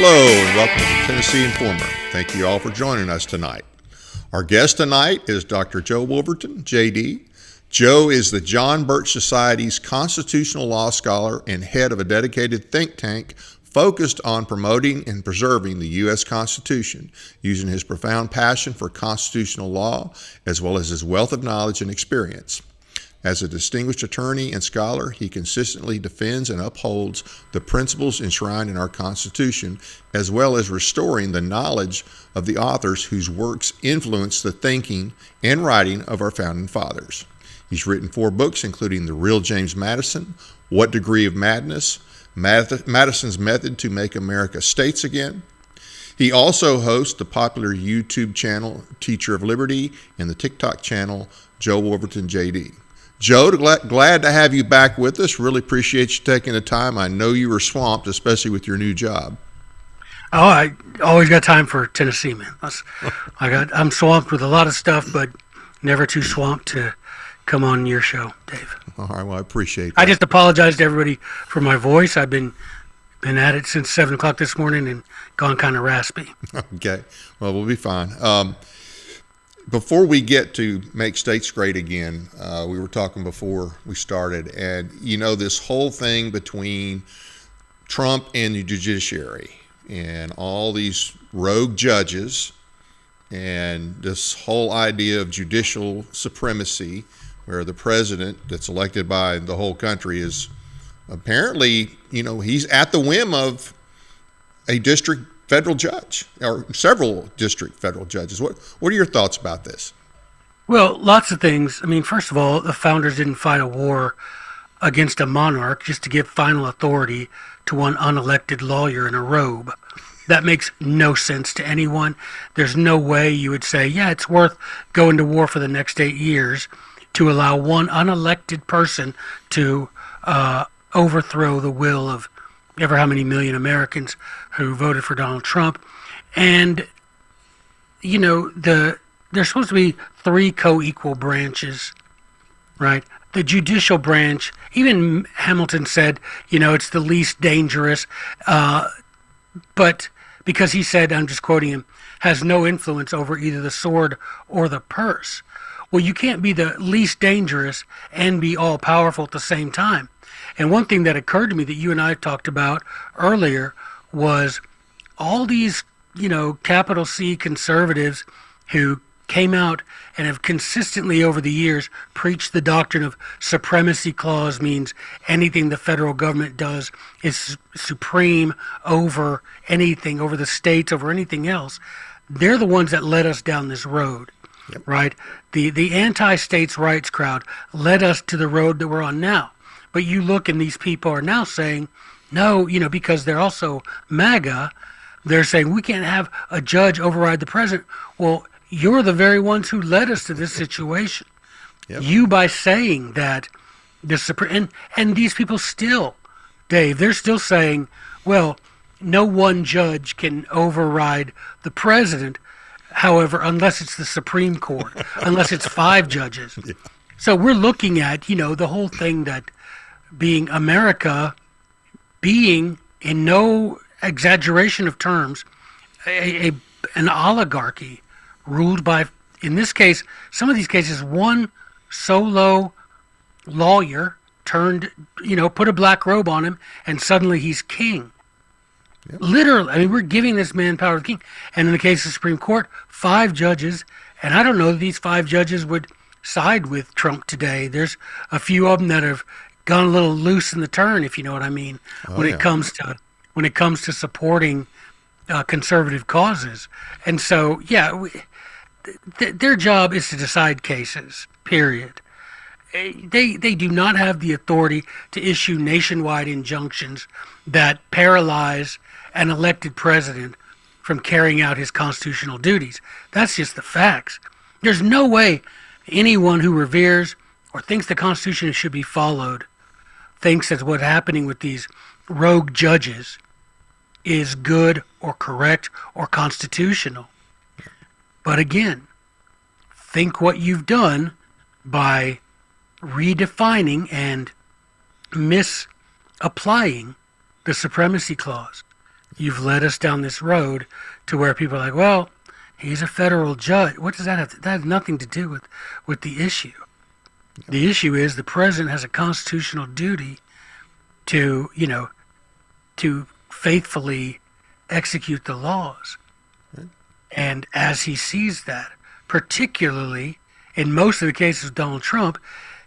Hello and welcome to the Tennessee Informer. Thank you all for joining us tonight. Our guest tonight is Dr. Joe Wolverton, JD. Joe is the John Birch Society's constitutional law scholar and head of a dedicated think tank focused on promoting and preserving the U.S. Constitution, using his profound passion for constitutional law as well as his wealth of knowledge and experience. As a distinguished attorney and scholar, he consistently defends and upholds the principles enshrined in our Constitution, as well as restoring the knowledge of the authors whose works influenced the thinking and writing of our founding fathers. He's written 4 books, including The Real James Madison, What Degree of Madness, Madison's Method to Make America States Again. He also hosts the popular YouTube channel Teacher of Liberty and the TikTok channel Joe Wolverton JD. Joe, glad to have you back with us. Really appreciate you taking the time. I know you were swamped, especially with your new job. Oh, I always got time for Tennessee, man. I'm swamped with a lot of stuff, but never too swamped to come on your show, Dave. All right, well, I appreciate that. I just apologize to everybody for my voice. I've been at it since 7 o'clock this morning and gone kind of raspy. Okay, well, we'll be fine. Before we get to make states great again, we were talking before we started, and this whole thing between Trump and the judiciary and all these rogue judges and this whole idea of judicial supremacy, where the president that's elected by the whole country is apparently, he's at the whim of a district federal judge or several district federal judges. What are your thoughts about this? Well, lots of things. I mean, first of all, the founders didn't fight a war against a monarch just to give final authority to one unelected lawyer in a robe. That makes no sense to anyone. There's no way you would say, yeah, it's worth going to war for the next 8 years to allow one unelected person to overthrow the will of ever how many million Americans who voted for Donald Trump. And, there's supposed to be 3 co-equal branches, right? The judicial branch, even Hamilton said, it's the least dangerous, but because he said, I'm just quoting him, has no influence over either the sword or the purse. Well, you can't be the least dangerous and be all powerful at the same time. And one thing that occurred to me that you and I talked about earlier was all these, capital C conservatives who came out and have consistently over the years preached the doctrine of supremacy clause means anything the federal government does is supreme over anything, over the states, over anything else. They're the ones that led us down this road, yep. Right? The anti-states rights crowd led us to the road that we're on now. But you look and these people are now saying, no, because they're also MAGA, they're saying we can't have a judge override the president. Well, you're the very ones who led us to this situation. Yep. You by saying that the Supreme, and these people still, Dave, they're still saying, well, no one judge can override the president, however, unless it's the Supreme Court, unless it's 5 judges. Yeah. So we're looking at, the whole thing that being America, being, in no exaggeration of terms, an oligarchy ruled by, in this case, some of these cases, one solo lawyer turned, put a black robe on him, and suddenly he's king. Yep. Literally, we're giving this man power of the king. And in the case of the Supreme Court, 5 judges, and I don't know that these 5 judges would side with Trump today. There's a few of them that have gone a little loose in the turn, if you know what I mean, when it comes to supporting conservative causes. And so, their job is to decide cases, period. They do not have the authority to issue nationwide injunctions that paralyze an elected president from carrying out his constitutional duties. That's just the facts. There's no way anyone who reveres or thinks the Constitution should be followed thinks that's what's happening with these rogue judges is good or correct or constitutional. But again, think what you've done by redefining and misapplying the supremacy clause. You've led us down this road to where people are like, well, he's a federal judge. What does that have to, that has nothing to do with the issue. The issue is the president has a constitutional duty to, to faithfully execute the laws. Right. And as he sees that, particularly in most of the cases of Donald Trump,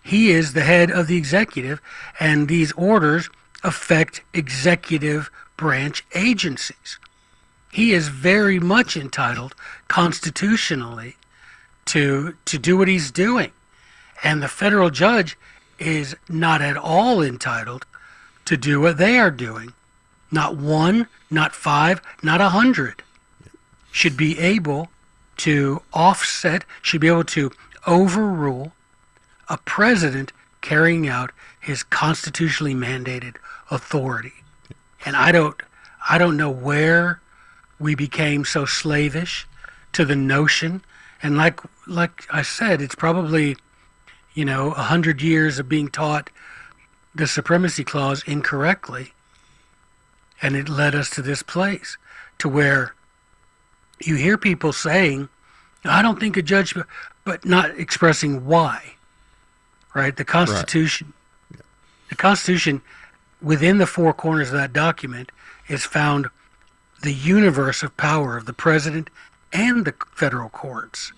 he is the head of the executive, and these orders affect executive branch agencies. He is very much entitled constitutionally to do what he's doing. And the federal judge is not at all entitled to do what they are doing. Not one, not five, not 100. Should be able to offset, should be able to overrule a president carrying out his constitutionally mandated authority. And I don't know where we became so slavish to the notion. And like I said, it's probably 100 years of being taught the supremacy clause incorrectly, and it led us to this place to where you hear people saying, I don't think a judge, but not expressing why, right? The Constitution, right. The Constitution, within the four corners of that document is found the universe of power of the president and the federal courts.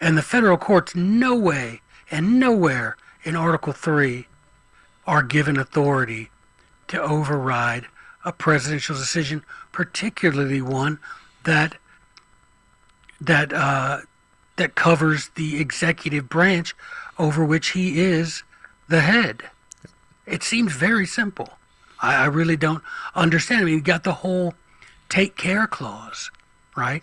And the federal courts no way and nowhere in Article 3 are given authority to override a presidential decision, particularly one that covers the executive branch over which he is the head. It seems very simple. I really don't understand. I mean, you got the whole take care clause, right?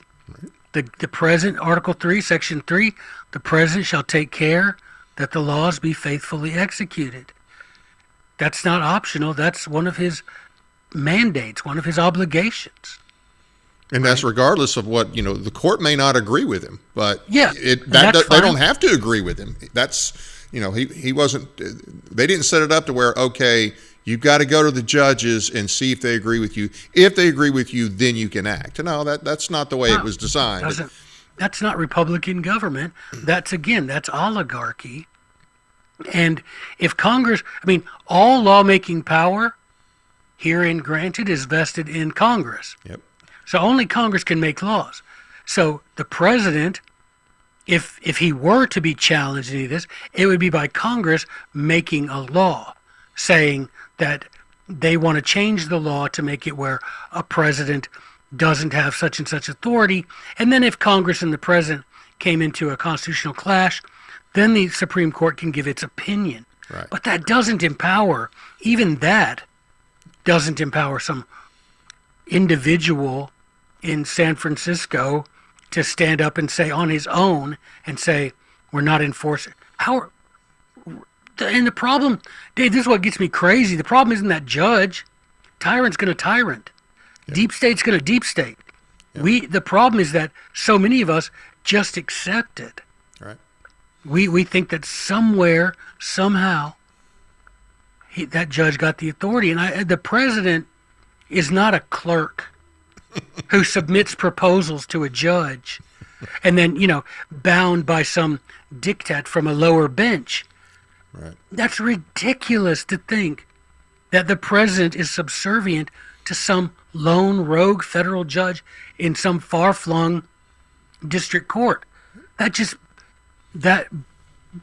The president, Article 3, Section 3, the president shall take care that the laws be faithfully executed. That's not optional. That's one of his mandates, one of his obligations. And that's regardless of what, the court may not agree with him, but yeah, they don't have to agree with him. That's, he wasn't, they didn't set it up to where, okay, you've got to go to the judges and see if they agree with you. If they agree with you, then you can act. No, that's not the way it was designed. That's not Republican government. That's oligarchy. And if Congress, all lawmaking power herein granted is vested in Congress. Yep. So only Congress can make laws. So the president, if he were to be challenged in any of this, it would be by Congress making a law saying that they want to change the law to make it where a president doesn't have such and such authority. And then if Congress and the president came into a constitutional clash, then the Supreme Court can give its opinion. Right. But that doesn't empower, even that doesn't empower some individual in San Francisco to stand up and say on his own and say, we're not enforcing. And the problem, Dave, this is what gets me crazy. The problem isn't that judge. Tyrant's going to tyrant. Yeah. Deep state's going to deep state. Yeah. The problem is that so many of us just accept it. Right. We think that somewhere, somehow, that judge got the authority. And the president is not a clerk who submits proposals to a judge and then, bound by some diktat from a lower bench. Right. That's ridiculous to think that the president is subservient to some lone rogue federal judge in some far-flung district court. That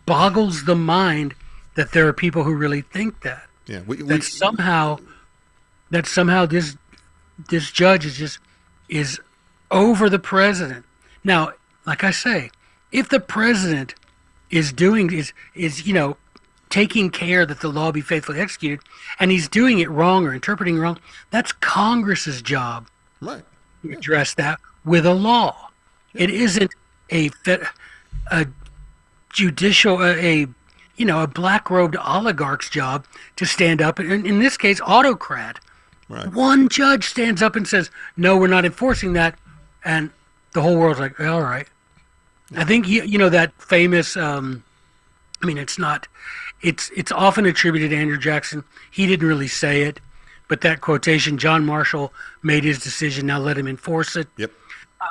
boggles the mind that there are people who really think that. Yeah, that somehow this judge is over the president. Now, like I say, if the president is taking care that the law be faithfully executed, and he's doing it wrong or interpreting it wrong, that's Congress's job. Right. To address that with a law. Yeah. It isn't a a black-robed oligarch's job to stand up, and in this case, autocrat. Right. One judge stands up and says, "No, we're not enforcing that," and the whole world's like, "All right." I think that famous. It's not. It's often attributed to Andrew Jackson. He didn't really say it, but that quotation, "John Marshall made his decision. Now let him enforce it." Yep.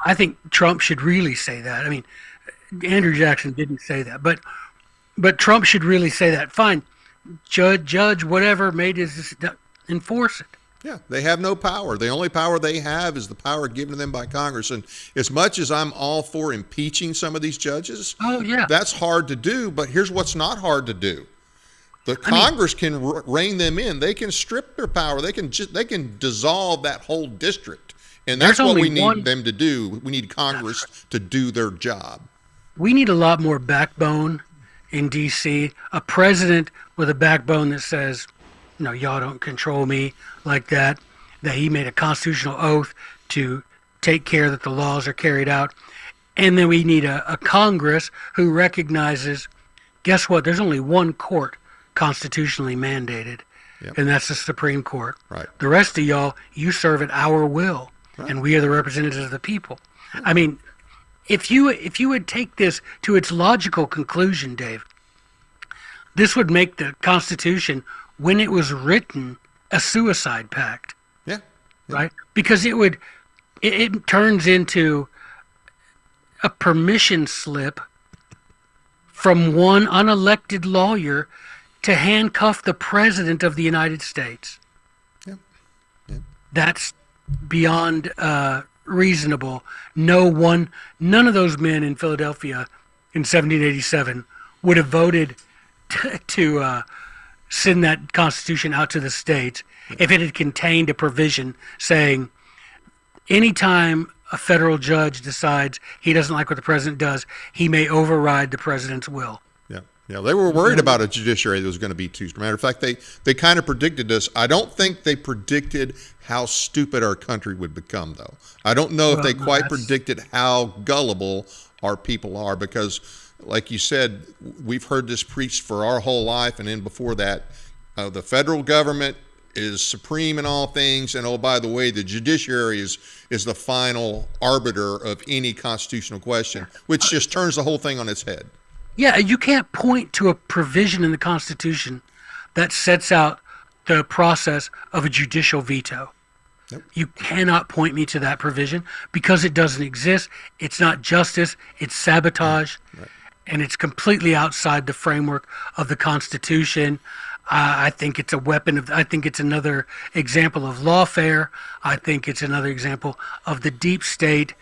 I think Trump should really say that. I mean, Andrew Jackson didn't say that, but Trump should really say that. Fine, judge, whatever made his enforce it. Yeah, they have no power. The only power they have is the power given to them by Congress. And as much as I'm all for impeaching some of these judges, oh yeah, that's hard to do. But here's what's not hard to do: the Congress can rein them in. They can strip their power. They can dissolve that whole district. And that's what we need them to do. We need Congress to do their job. We need a lot more backbone in D.C. A president with a backbone that says, y'all don't control me like that, that he made a constitutional oath to take care that the laws are carried out. And then we need a Congress who recognizes, guess what, there's only one court constitutionally mandated, and that's the Supreme Court. Right. The rest of y'all, you serve at our will. Right. And we are the representatives of the people. I mean, if you would take this to its logical conclusion, Dave, this would make the Constitution, when it was written, a suicide pact. Yeah. Right? Because it turns into a permission slip from one unelected lawyer to handcuff the President of the United States. Yeah. That's beyond reasonable. None of those men in Philadelphia in 1787 would have voted to send that Constitution out to the states if it had contained a provision saying anytime a federal judge decides he doesn't like what the president does, he may override the president's will. Yeah, they were worried about a judiciary that was going to be too. Matter of fact, they kind of predicted this. I don't think they predicted how stupid our country would become, though. I don't know if they quite predicted how gullible our people are, because, like you said, we've heard this preached for our whole life, and then before that, the federal government is supreme in all things, and oh, by the way, the judiciary is the final arbiter of any constitutional question, which just turns the whole thing on its head. Yeah, you can't point to a provision in the Constitution that sets out the process of a judicial veto. Yep. You cannot point me to that provision because it doesn't exist. It's not justice, it's sabotage, right. And it's completely outside the framework of the Constitution. I think it's a weapon I think it's another example of lawfare. I think it's another example of the deep state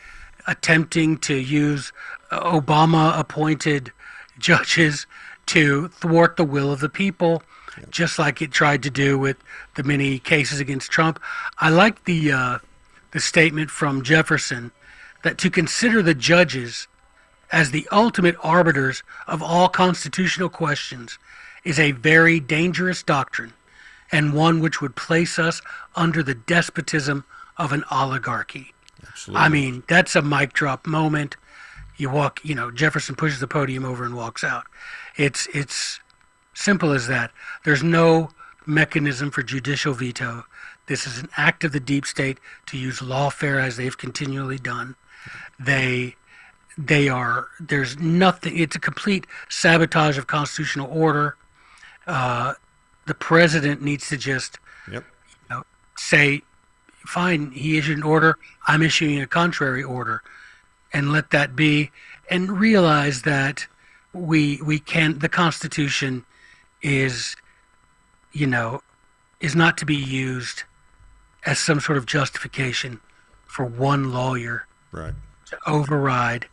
attempting to use Obama-appointed judges to thwart the will of the people, just like it tried to do with the many cases against Trump. I like the statement from Jefferson that to consider the judges as the ultimate arbiters of all constitutional questions is a very dangerous doctrine, and one which would place us under the despotism of an oligarchy. Absolutely. I mean, that's a mic drop moment. You walk, Jefferson pushes the podium over and walks out. It's simple as that. There's no mechanism for judicial veto. This is an act of the deep state to use lawfare as they've continually done. There's nothing, it's a complete sabotage of constitutional order. The president needs to just say, fine, he issued an order, I'm issuing a contrary order, and let that be, and realize that the Constitution is not to be used as some sort of justification for one lawyer to override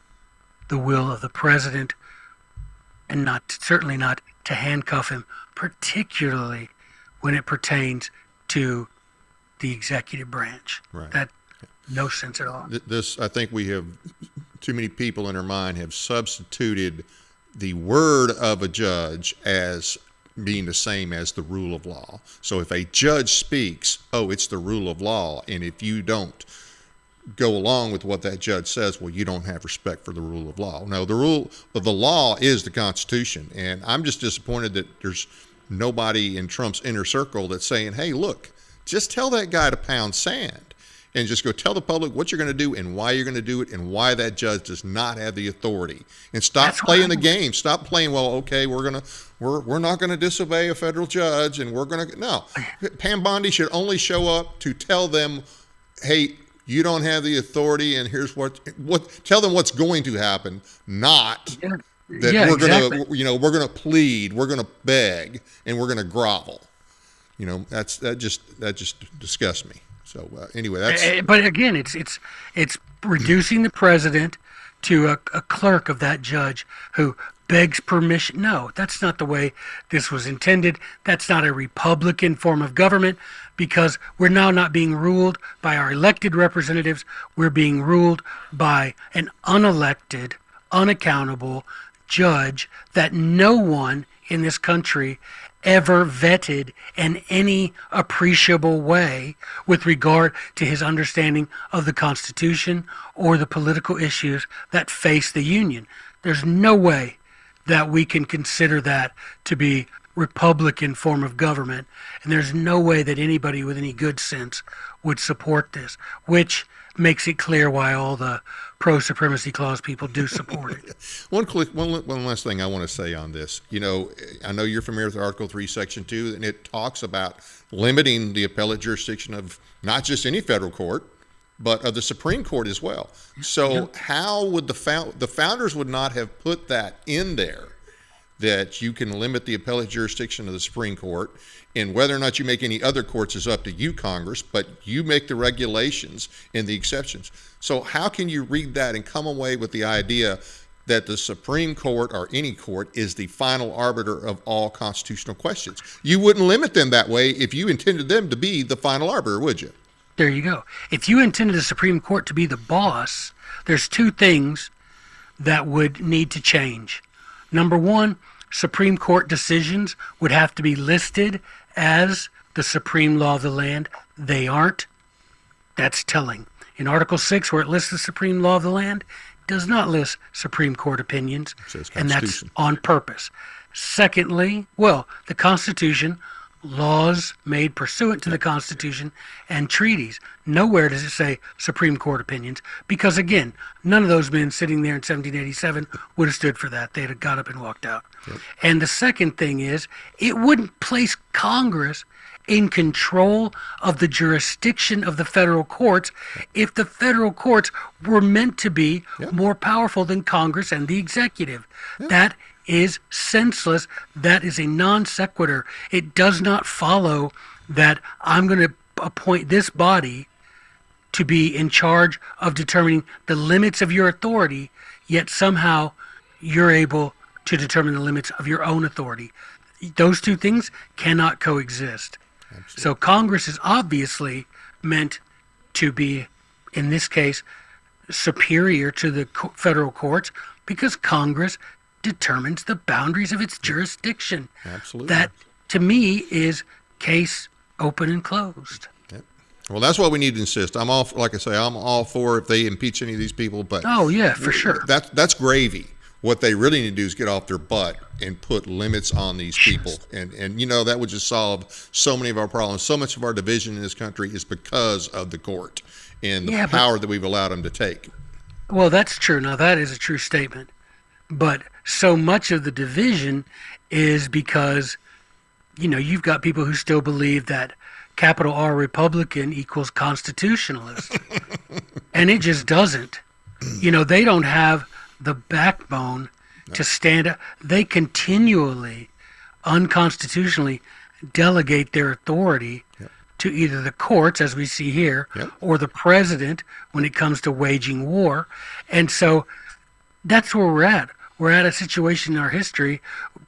the will of the president, and certainly not to handcuff him, particularly when it pertains to the executive branch. Right. That no sense at all. I think we have too many people in our mind have substituted the word of a judge as being the same as the rule of law. So if a judge speaks, it's the rule of law, and if you don't go along with what that judge says. Well, you don't have respect for the rule of law. No, the rule of the law is the Constitution. And I'm just disappointed that there's nobody in Trump's inner circle that's saying, hey, look, just tell that guy to pound sand and just go tell the public what you're going to do and why you're going to do it and why that judge does not have the authority. And stop playing the game. Stop playing, well, okay, we're not going to disobey a federal judge and we're going to, no. Pam Bondi should only show up to tell them, hey, you don't have the authority and here's what tell them what's going to happen, not that we're going to, we're going to plead, we're going to beg, and we're going to grovel. That just disgusts me. So anyway, that's. But again, it's reducing the president to a clerk of that judge who begs permission. No, that's not the way this was intended. That's not a Republican form of government, because we're now not being ruled by our elected representatives. We're being ruled by an unelected, unaccountable judge that no one in this country ever vetted in any appreciable way with regard to his understanding of the Constitution or the political issues that face the Union. There's no way that we can consider that to be Republican form of government, and there's no way that anybody with any good sense would support this, which makes it clear why all the pro-supremacy clause people do support it. One last thing I want to say on this. I know you're familiar with Article 3, Section 2, and it talks about limiting the appellate jurisdiction of not just any federal court, but of the Supreme Court as well. So how would the founders would not have put that in there, that you can limit the appellate jurisdiction of the Supreme Court, and whether or not you make any other courts is up to you, Congress, but you make the regulations and the exceptions. So how can you read that and come away with the idea that the Supreme Court or any court is the final arbiter of all constitutional questions? You wouldn't limit them that way if you intended them to be the final arbiter, would you? There you go. If you intended the Supreme Court to be the boss, there's two things that would need to change. Number one, Supreme Court decisions would have to be listed as the supreme law of the land. They aren't. That's telling. In Article 6, where it lists the supreme law of the land, it does not list Supreme Court opinions, and that's on purpose. Secondly, the Constitution, laws made pursuant to the Constitution, and treaties. Nowhere does it say Supreme Court opinions, because again, none of those men sitting there in 1787 would have stood for that. They'd have got up and walked out. Yep. And the second thing is, it wouldn't place Congress in control of the jurisdiction of the federal courts if the federal courts were meant to be more powerful than Congress and the executive. That is senseless. That is a non sequitur. It does not follow that I'm going to appoint this body to be in charge of determining the limits of your authority, yet somehow you're able to determine the limits of your own authority. Those two things cannot coexist. Absolutely. So Congress is obviously meant to be, in this case, superior to the federal courts, because Congress determines the boundaries of its jurisdiction. Absolutely. That, to me, is case open and closed. Yep. Well, that's what we need to insist. I'm all for if they impeach any of these people, but for sure. That's gravy. What they really need to do is get off their butt and put limits on these people. And that would just solve so many of our problems. So much of our division in this country is because of the court and the power that we've allowed them to take. Well, that's true. Now, that is a true statement. But so much of the division is because, you've got people who still believe that capital R Republican equals constitutionalist. And it just doesn't. They don't have the backbone to stand up. They continually, unconstitutionally, delegate their authority to either the courts, as we see here, or the president when it comes to waging war. And so that's where we're at. We're at a situation in our history.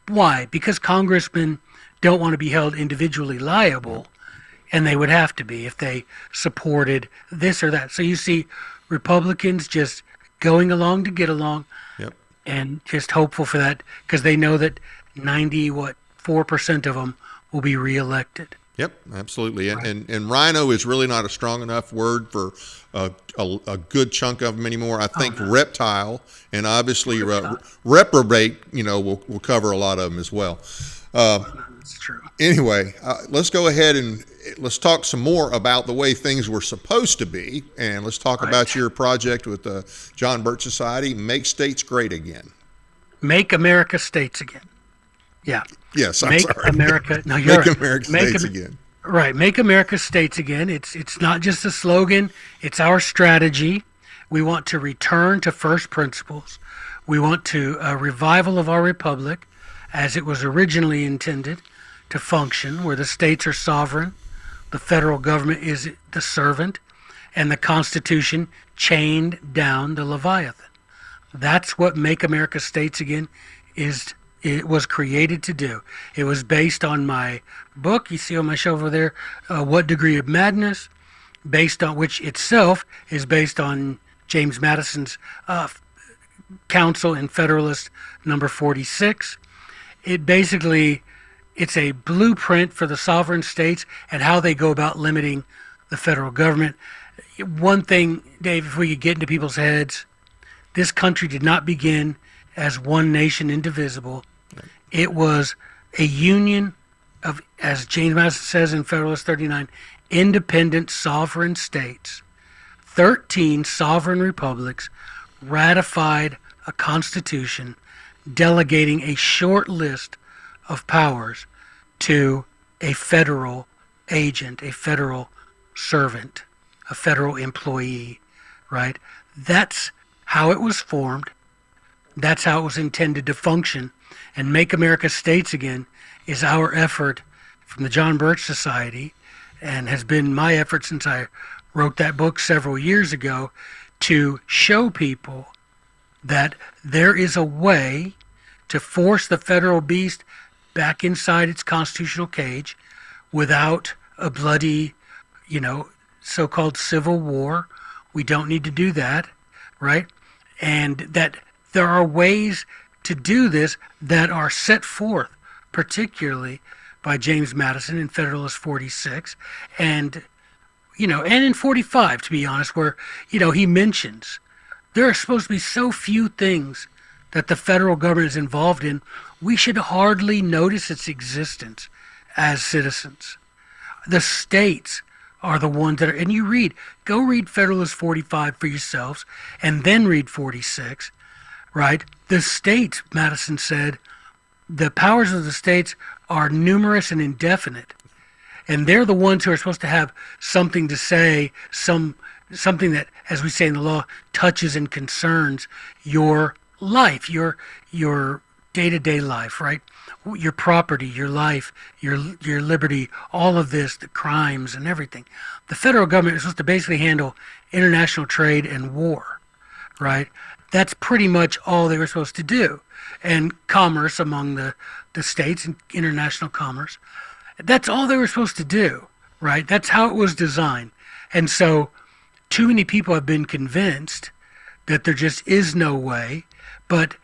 Why? Because congressmen don't want to be held individually liable, and they would have to be if they supported this or that. So you see Republicans just going along to get along, and just hopeful for that, because they know that 4% of them will be reelected. Yep, absolutely. Right. And rhino is really not a strong enough word for a good chunk of them anymore. I think No. reptile and obviously reprobate, will cover a lot of them as well. That's true. Anyway, let's go ahead and let's talk some more about the way things were supposed to be. And let's talk Right. about your project with the John Birch Society, Make States Great Again. Make America states again. Yeah. Yes, I'm Make sorry. America. No, you're Make right. America Make States Am- again. Right. Make America states again. It's not just a slogan. It's our strategy. We want to return to first principles. We want to a revival of our republic as it was originally intended to function, where the states are sovereign, the federal government is the servant, and the Constitution chained down the Leviathan. That's what Make America States Again is. It was created to do. It was based on my book you see on my shelf over there, What Degree of Madness, based on which itself is based on James Madison's Council in Federalist number 46. It's a blueprint for the sovereign states and how they go about limiting the federal government. One thing, Dave, if we could get into people's heads, this country did not begin as one nation indivisible. It was a union of, as James Madison says in Federalist 39, independent sovereign states. 13 sovereign republics ratified a constitution delegating a short list of powers to a federal agent, a federal servant, a federal employee, right? That's how it was formed. That's how it was intended to function. And Make America States Again is our effort from the John Birch Society, and has been my effort since I wrote that book several years ago, to show people that there is a way to force the federal beast back inside its constitutional cage without a bloody, so-called civil war. We don't need to do that, right? And that there are ways to do this that are set forth, particularly by James Madison in Federalist 46, and in 45, to be honest, where, he mentions there are supposed to be so few things that the federal government is involved in, we should hardly notice its existence as citizens. The states are the ones that are, and go read Federalist 45 for yourselves, and then read 46, right? The states, Madison said, the powers of the states are numerous and indefinite. And they're the ones who are supposed to have something to say, something that, as we say in the law, touches and concerns your life, your day-to-day life, right? Your property, your life, your liberty, all of this, the crimes and everything. The federal government is supposed to basically handle international trade and war, right? That's pretty much all they were supposed to do. And commerce among the states and international commerce. That's all they were supposed to do, right? That's how it was designed. And so too many people have been convinced that there just is no way. But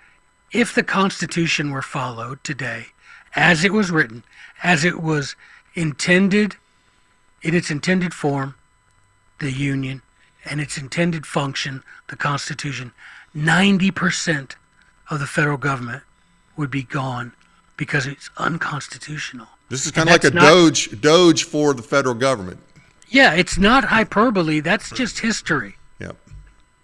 if the Constitution were followed today, as it was written, as it was intended, in its intended form, the Union, and its intended function, the Constitution, 90% of the federal government would be gone because it's unconstitutional. This is kind of like a doge for the federal government. Yeah, it's not hyperbole. That's just history. Yep.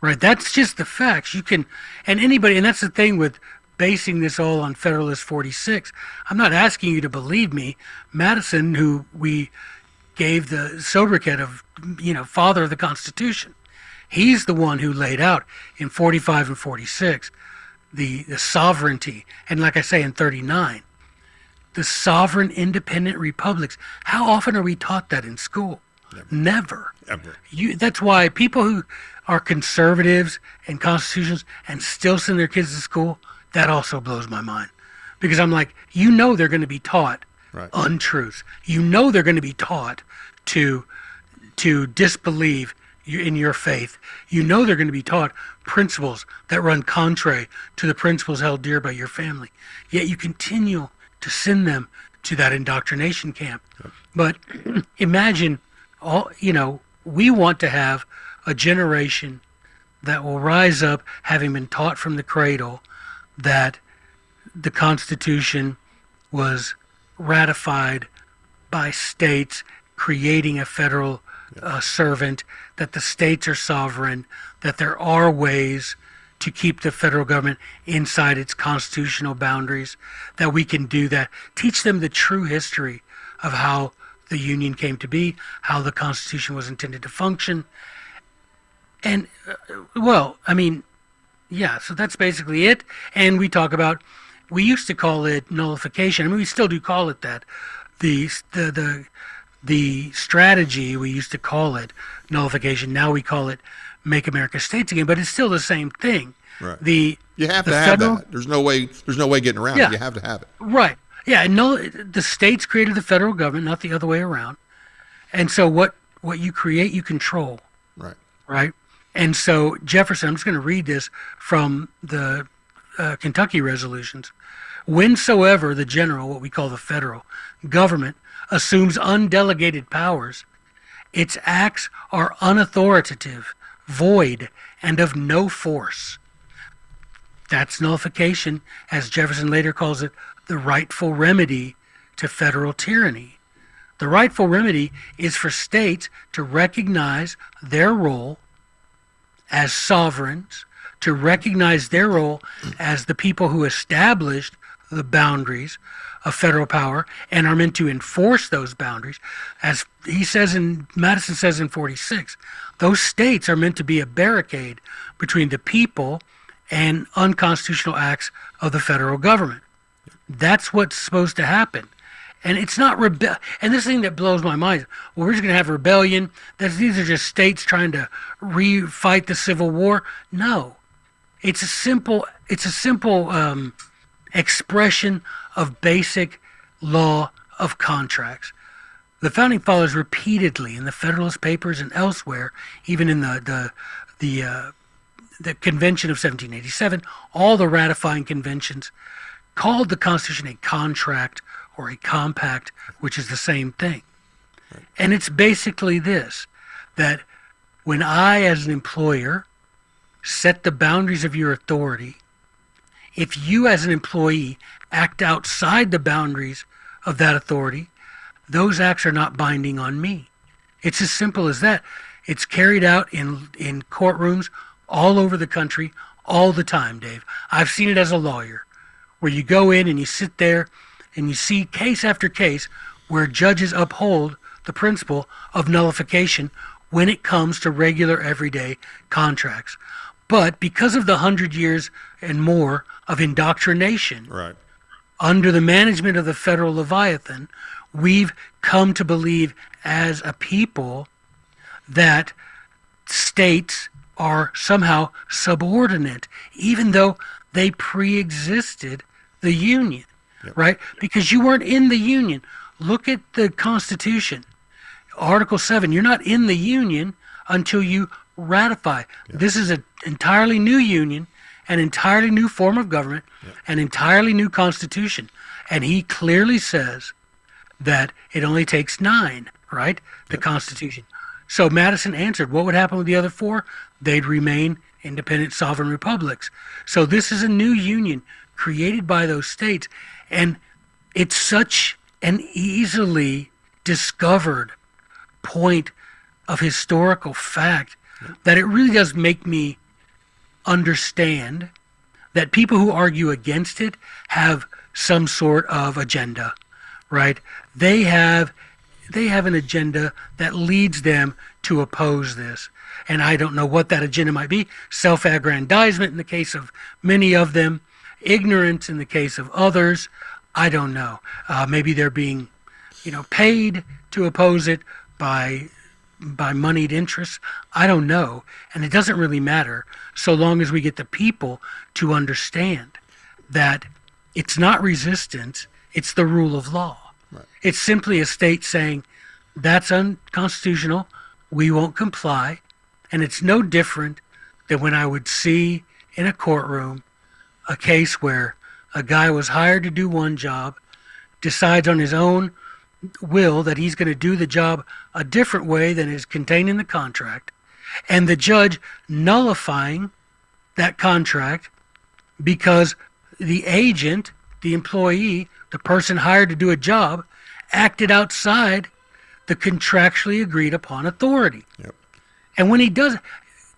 Right. That's just the facts. And that's the thing with basing this all on Federalist 46. I'm not asking you to believe me. Madison, who we gave the sobriquet of, father of the Constitution, he's the one who laid out in 45 and 46 the sovereignty. And like I say, in 39, the sovereign independent republics. How often are we taught that in school? Never. Ever. That's why people who are conservatives and constitutionalists and still send their kids to school, that also blows my mind. Because I'm like, they're going to be taught untruths. They're going to be taught to disbelieve in your faith. They're going to be taught principles that run contrary to the principles held dear by your family. Yet you continue to send them to that indoctrination camp. But imagine we want to have a generation that will rise up having been taught from the cradle that the Constitution was ratified by states creating a federal servant, that the states are sovereign, that there are ways to keep the federal government inside its constitutional boundaries, that we can do that. Teach them the true history of how the Union came to be, how the Constitution was intended to function. And, so that's basically it. And we talk about, we used to call it nullification. I mean, we still do call it that. The strategy, we used to call it nullification. Now we call it Make America States Again, but it's still the same thing. Right. You have to have that. There's no way getting around it. You have to have it. Right. Yeah. And the states created the federal government, not the other way around. And so what you create, you control. Right. Right. And so Jefferson, I'm just going to read this from the Kentucky resolutions. Whensoever the general, what we call the federal government, assumes undelegated powers, its acts are unauthoritative, void, and of no force. That's nullification, as Jefferson later calls it, the rightful remedy to federal tyranny. The rightful remedy is for states to recognize their role as sovereigns, to recognize their role as the people who established the boundaries of federal power and are meant to enforce those boundaries. As Madison says in 46, those states are meant to be a barricade between the people and unconstitutional acts of the federal government. That's what's supposed to happen. And it's not and this thing that blows my mind, well, we're just going to have rebellion. These are just states trying to refight the Civil War. No, it's a simple expression of basic law of contracts. The Founding Fathers repeatedly in the Federalist Papers and elsewhere, even in the Convention of 1787, all the ratifying conventions called the Constitution a contract or a compact, which is the same thing. Right. And it's basically this, that when I, as an employer, set the boundaries of your authority, if you, as an employee, act outside the boundaries of that authority, those acts are not binding on me. It's as simple as that. It's carried out in courtrooms all over the country all the time, Dave. I've seen it as a lawyer, where you go in and you sit there and you see case after case where judges uphold the principle of nullification when it comes to regular everyday contracts. But because of the 100 years and more of indoctrination, right, under the management of the federal Leviathan, we've come to believe as a people that states are somehow subordinate, even though they pre-existed the Union. Yep. Right? Because you weren't in the Union. Look at the Constitution. Article 7, you're not in the Union until you ratify. Yep. This is an entirely new Union, an entirely new form of government, yep, an entirely new Constitution. And he clearly says that it only takes 9, right? The Yep. Constitution. So Madison answered, what would happen with the other 4? They'd remain independent sovereign republics. So this is a new union created by those states. And it's such an easily discovered point of historical fact that it really does make me understand that people who argue against it have some sort of agenda, right? They have an agenda that leads them to oppose this. And I don't know what that agenda might be. Self-aggrandizement in the case of many of them, ignorance in the case of others. I don't know. Maybe they're being, paid to oppose it by moneyed interests. I don't know. And it doesn't really matter so long as we get the people to understand that it's not resistance, it's the rule of law. Right. It's simply a state saying, that's unconstitutional, we won't comply. And it's no different than when I would see in a courtroom a case where a guy was hired to do one job, decides on his own will that he's going to do the job a different way than is contained in the contract, and the judge nullifying that contract because the agent, the employee, the person hired to do a job, acted outside the contractually agreed upon authority. Yep. And when he does,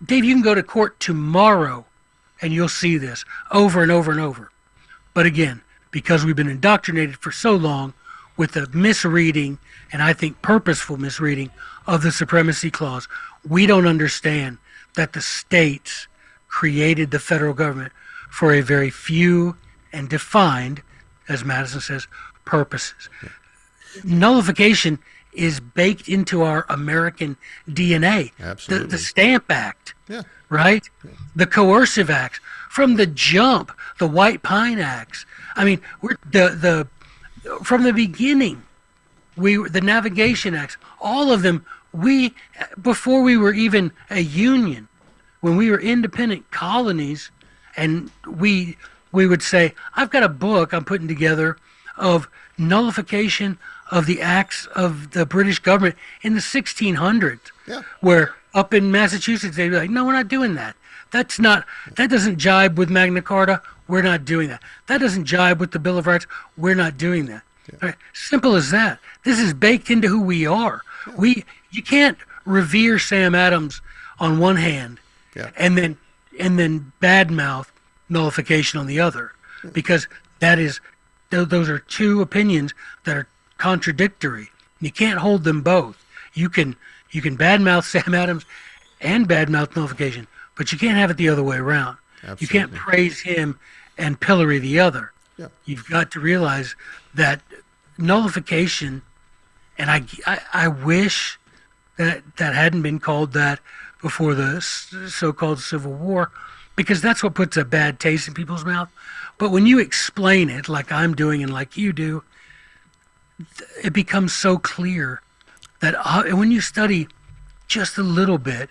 Dave, you can go to court tomorrow and you'll see this over and over and over. But again, because we've been indoctrinated for so long with the misreading, and I think purposeful misreading, of the Supremacy Clause, we don't understand that the states created the federal government for a very few and defined, as Madison says, purposes. Yeah. Nullification is baked into our American DNA. Absolutely. The Stamp Act, yeah. Right? Yeah. The Coercive Acts, from the jump, the White Pine Acts. I mean, from the beginning, the Navigation Acts, all of them, before we were even a union, when we were independent colonies, and we would say, I've got a book I'm putting together of nullification of the acts of the British government in the 1600s, yeah. Where up in Massachusetts, they'd be like, no, we're not doing that. That doesn't jibe with Magna Carta. We're not doing that. That doesn't jibe with the Bill of Rights. We're not doing that. Yeah. Right? Simple as that. This is baked into who we are. Yeah. You can't revere Sam Adams on one hand, yeah. and then badmouth nullification on the other, yeah. Because those are two opinions that are contradictory. You can't hold them both. You can badmouth Sam Adams and badmouth nullification, but you can't have it the other way around. Absolutely. You can't praise him and pillory the other. Yeah. You've got to realize that nullification, and I wish that hadn't been called that before the so-called Civil War, because that's what puts a bad taste in people's mouth. But when you explain it like I'm doing and like you do, it becomes so clear that when you study just a little bit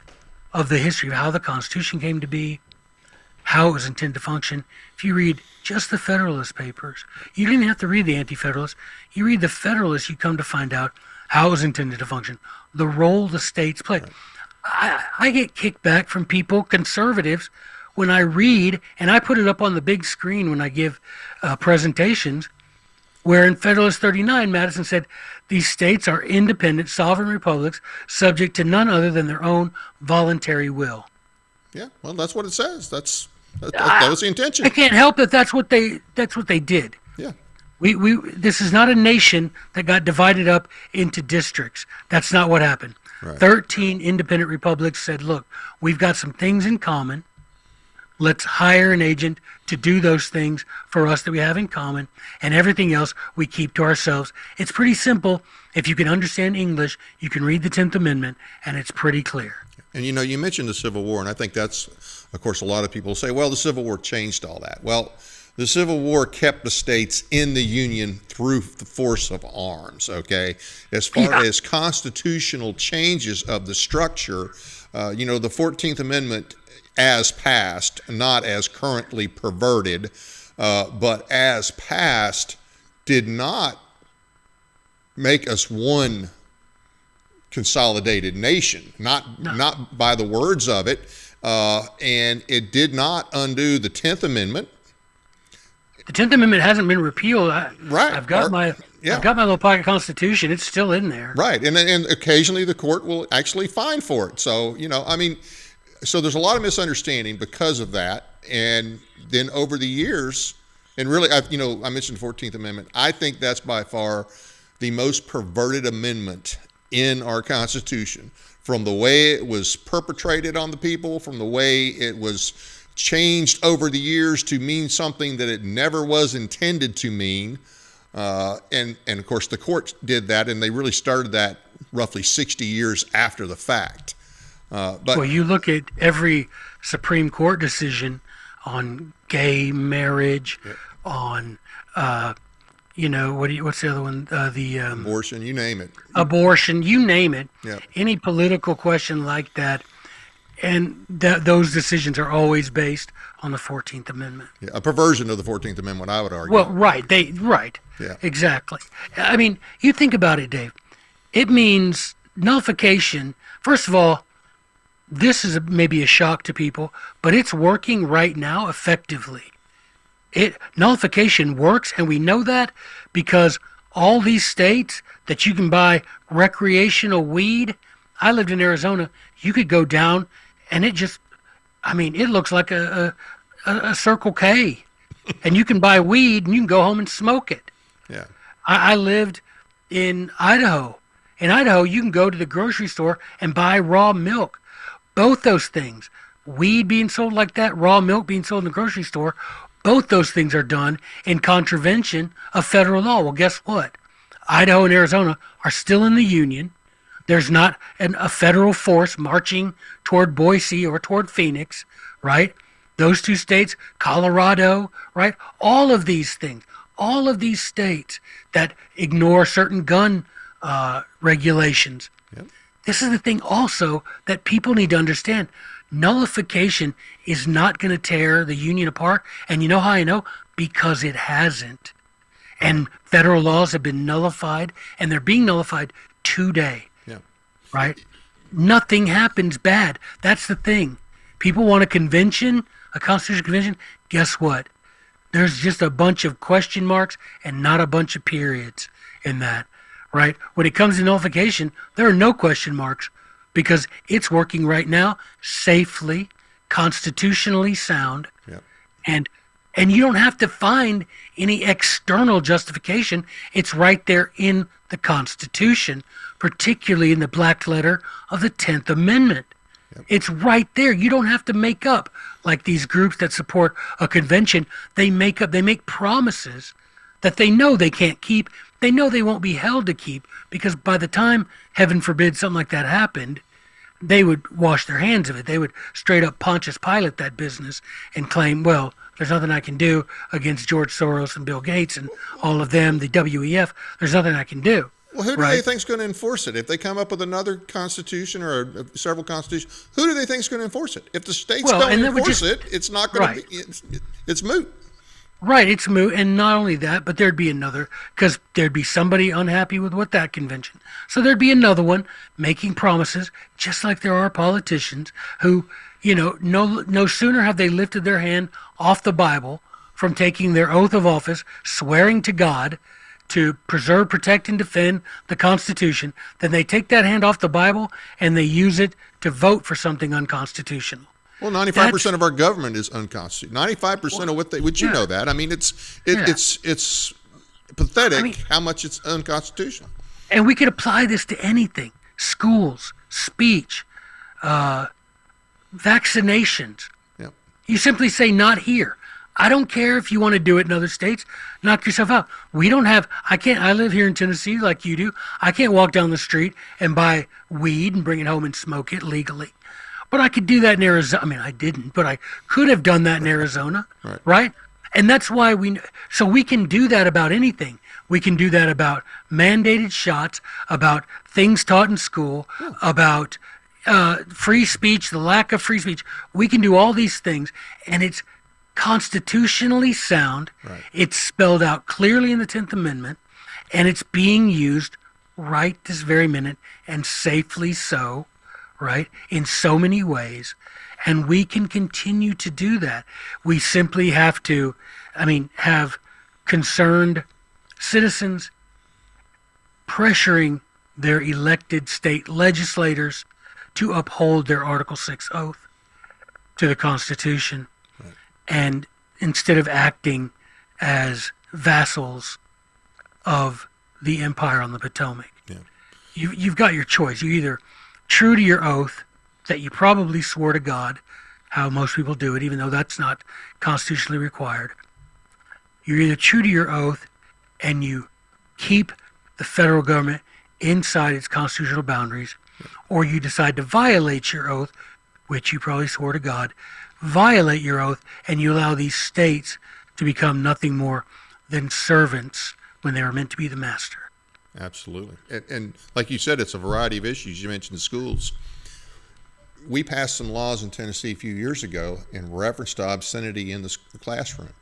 of the history of how the Constitution came to be, how it was intended to function, if you read just the Federalist Papers, you don't even have to read the Anti-Federalists. You read the Federalists, you come to find out how it was intended to function, the role the states played. Right. I get kickback from people, conservatives, when I read, and I put it up on the big screen when I give presentations, where in Federalist 39, Madison said, these states are independent, sovereign republics, subject to none other than their own voluntary will. Yeah, well, that's what it says. That was the intention. I can't help it. That's what they did. Yeah. This is not a nation that got divided up into districts. That's not what happened. Right. 13 independent republics said, look, we've got some things in common. Let's hire an agent to do those things for us that we have in common, and everything else we keep to ourselves. It's pretty simple. If you can understand English, you can read the 10th Amendment, and it's pretty clear. And you mentioned the Civil War, and I think that's, of course, a lot of people say, well, the Civil War changed all that. Well, the Civil War kept the states in the Union through the force of arms, okay? As far as constitutional changes of the structure, the 14th Amendment, as passed, not as currently perverted, but as passed, did not make us one consolidated nation, not by the words of it, and it did not undo the 10th Amendment. The 10th Amendment hasn't been repealed. Right. I've got my little pocket constitution. It's still in there. Right, and occasionally the court will actually fine for it. So so there's a lot of misunderstanding because of that, and then over the years, and really, I mentioned the 14th Amendment. I think that's by far the most perverted amendment in our Constitution, from the way it was perpetrated on the people, from the way it was changed over the years to mean something that it never was intended to mean. And of course, the court did that, and they really started that roughly 60 years after the fact. But you look at every Supreme Court decision on gay marriage, on what's the other one? Abortion, you name it. Abortion, you name it. Yep. Any political question like that, And those decisions are always based on the 14th Amendment. Yeah, a perversion of the 14th Amendment, I would argue. Well, right, Yeah. exactly. I mean, you think about it, Dave. It means nullification. First of all, this is maybe a shock to people, but it's working right now effectively. Nullification works, and we know that because all these states that you can buy recreational weed. I lived in Arizona. You could go down, and it looks like a Circle K, and you can buy weed and you can go home and smoke it. Yeah. I lived in Idaho. In Idaho, you can go to the grocery store and buy raw milk. Both those things, weed being sold like that, raw milk being sold in the grocery store, both those things are done in contravention of federal law. Well, guess what? Idaho and Arizona are still in the Union. There's not a federal force marching toward Boise or toward Phoenix, right? Those two states, Colorado, right? All of these things, all of these states that ignore certain gun regulations. Yep. This is the thing also that people need to understand. Nullification is not going to tear the Union apart. And you know how I know? Because it hasn't. And federal laws have been nullified, and they're being nullified today. Yeah. Right? Nothing happens bad. That's the thing. People want a convention, a constitutional convention. Guess what? There's just a bunch of question marks and not a bunch of periods in that. Right? When it comes to nullification, there are no question marks because it's working right now safely, constitutionally sound, Yep. and you don't have to find any external justification. It's right there in the Constitution, particularly in the black letter of the 10th Amendment. Yep. It's right there. You don't have to make up like these groups that support a convention. They make promises that they know they can't keep. They know they won't be held to keep because by the time, heaven forbid, something like that happened, they would wash their hands of it. They would straight up Pontius Pilate that business and claim, well, there's nothing I can do against George Soros and Bill Gates and all of them, the WEF. There's nothing I can do. Well, who do they think is going to enforce it? If they come up with another constitution or several constitutions, who do they think is going to enforce it? If the states don't enforce it, it's not going to be, it's moot. Right, it's moot, and not only that, but there'd be another, because there'd be somebody unhappy with what that convention. So there'd be another one making promises, just like there are politicians who, no sooner have they lifted their hand off the Bible from taking their oath of office, swearing to God to preserve, protect, and defend the Constitution, then they take that hand off the Bible and they use it to vote for something unconstitutional. Well, 95% of our government is unconstitutional. 95% of what you know that. I mean, it's pathetic how much it's unconstitutional. And we could apply this to anything: schools, speech, vaccinations. Yep. You simply say, "Not here." I don't care if you want to do it in other states. Knock yourself out. I live here in Tennessee like you do. I can't walk down the street and buy weed and bring it home and smoke it legally. But I could do that in Arizona. I mean, I didn't, but I could have done that in Arizona, right? And that's why we can do that about anything. We can do that about mandated shots, about things taught in school, about free speech, the lack of free speech. We can do all these things, and it's constitutionally sound. Right. It's spelled out clearly in the 10th Amendment, and it's being used right this very minute, and safely so. Right, in so many ways, and we can continue to do that. We simply have to, have concerned citizens pressuring their elected state legislators to uphold their Article 6 oath to the Constitution, and instead of acting as vassals of the Empire on the Potomac. Yeah. You've got your choice. You either true to your oath that you probably swore to God, how most people do it, even though that's not constitutionally required. You're either true to your oath and you keep the federal government inside its constitutional boundaries, or you decide to violate your oath, which you probably swore to God, violate your oath, and you allow these states to become nothing more than servants when they were meant to be the master. Absolutely. And like you said, it's a variety of issues. You mentioned the schools. we passed some laws in Tennessee a few years ago in reference to obscenity in the classroom.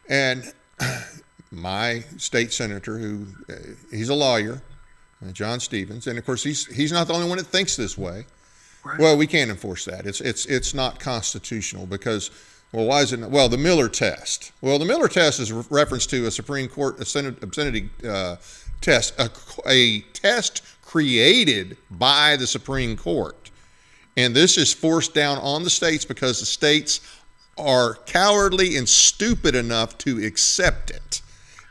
And my state senator, who he's a lawyer, John Stevens, and of course he's not the only one that thinks this way. Right. Well, we can't enforce that. It's not constitutional because, well, why is it not? Well, the Miller test. Well, the Miller test is reference to a Supreme Court obscenity test, a test created by the Supreme Court. And this is forced down on the states because the states are cowardly and stupid enough to accept it.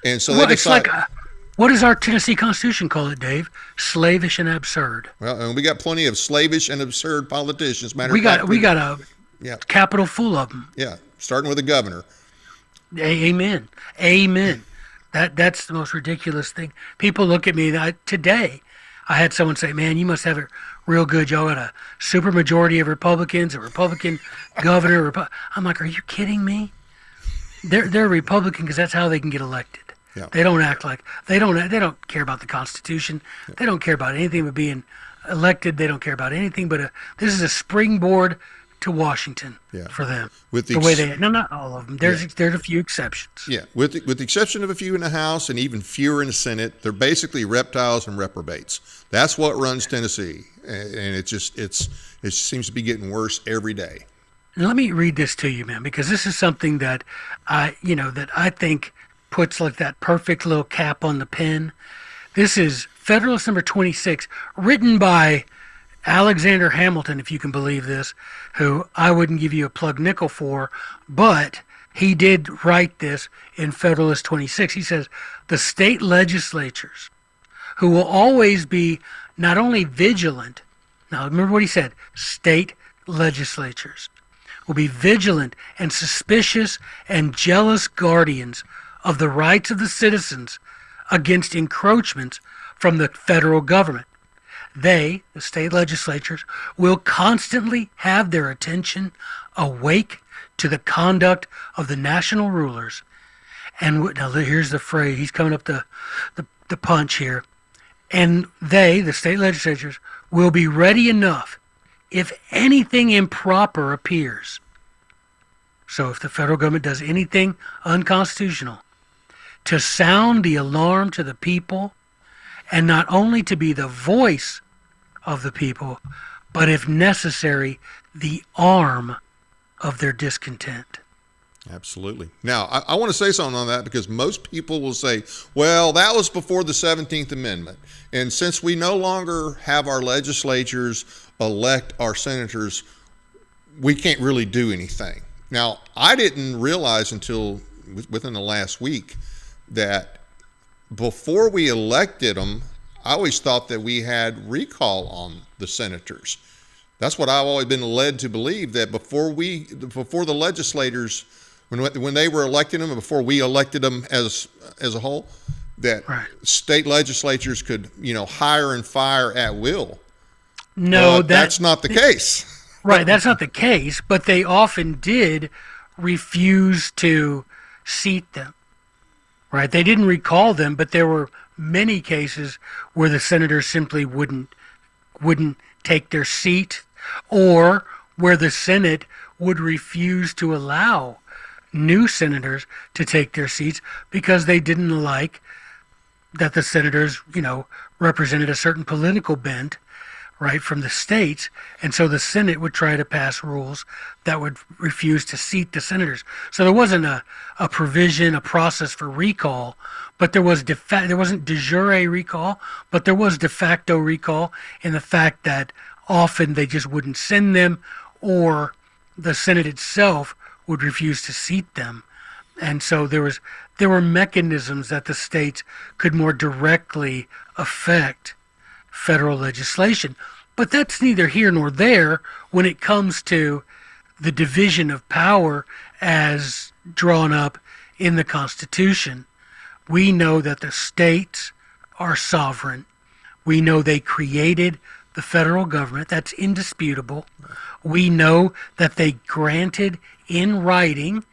And so they decide. It's like, what does our Tennessee Constitution call it, Dave? Slavish and absurd. Well, and we got plenty of slavish and absurd politicians. We got a capital full of them. Yeah, starting with the governor. Amen. That's the most ridiculous thing. People look at me. Today, I had someone say, "Man, you must have it real good. Y'all got a super majority of Republicans, a Republican governor." I'm like, "Are you kidding me?" They're Republican because that's how they can get elected. Yeah. They don't act like they don't care about the Constitution. Yeah. They don't care about anything but being elected. They don't care about anything but this is a springboard to Washington for them. With the way not all of them. There's a few exceptions. Yeah, with the exception of a few in the House and even fewer in the Senate, they're basically reptiles and reprobates. That's what runs Tennessee, and it seems to be getting worse every day. Now, let me read this to you, man, because this is something that I think puts like that perfect little cap on the pen. This is Federalist number 26, written by Alexander Hamilton, if you can believe this, who I wouldn't give you a plug nickel for, but he did write this in Federalist 26. He says, the state legislatures, who will always be not only vigilant, now remember what he said, state legislatures, will be vigilant and suspicious and jealous guardians of the rights of the citizens against encroachments from the federal government. They, the state legislatures, will constantly have their attention awake to the conduct of the national rulers. And now here's the phrase, he's coming up the punch here. And they, the state legislatures, will be ready enough if anything improper appears. So if the federal government does anything unconstitutional, to sound the alarm to the people, and not only to be the voice of the people, but if necessary, the arm of their discontent. Absolutely. Now, I want to say something on that because most people will say, well, that was before the 17th Amendment. And since we no longer have our legislatures elect our senators, we can't really do anything. Now, I didn't realize until within the last week that before we elected them, I always thought that we had recall on the senators. That's what I've always been led to believe, that before the legislators, when they were electing them, and before we elected them as a whole, that state legislatures could, hire and fire at will. No, that's not the case. Right, that's not the case, but they often did refuse to seat them. Right, they didn't recall them, but there were many cases where the senators simply wouldn't take their seat, or where the Senate would refuse to allow new senators to take their seats because they didn't like that the senators, represented a certain political bent, right, from the states, and so the Senate would try to pass rules that would refuse to seat the senators. So there wasn't a provision, a process for recall, but there wasn't de jure recall, but there was de facto recall in the fact that often they just wouldn't send them, or the Senate itself would refuse to seat them. And so there were mechanisms that the states could more directly affect federal legislation. But that's neither here nor there when it comes to the division of power as drawn up in the Constitution. We know that the states are sovereign. We know they created the federal government. That's indisputable. We know that they granted in writing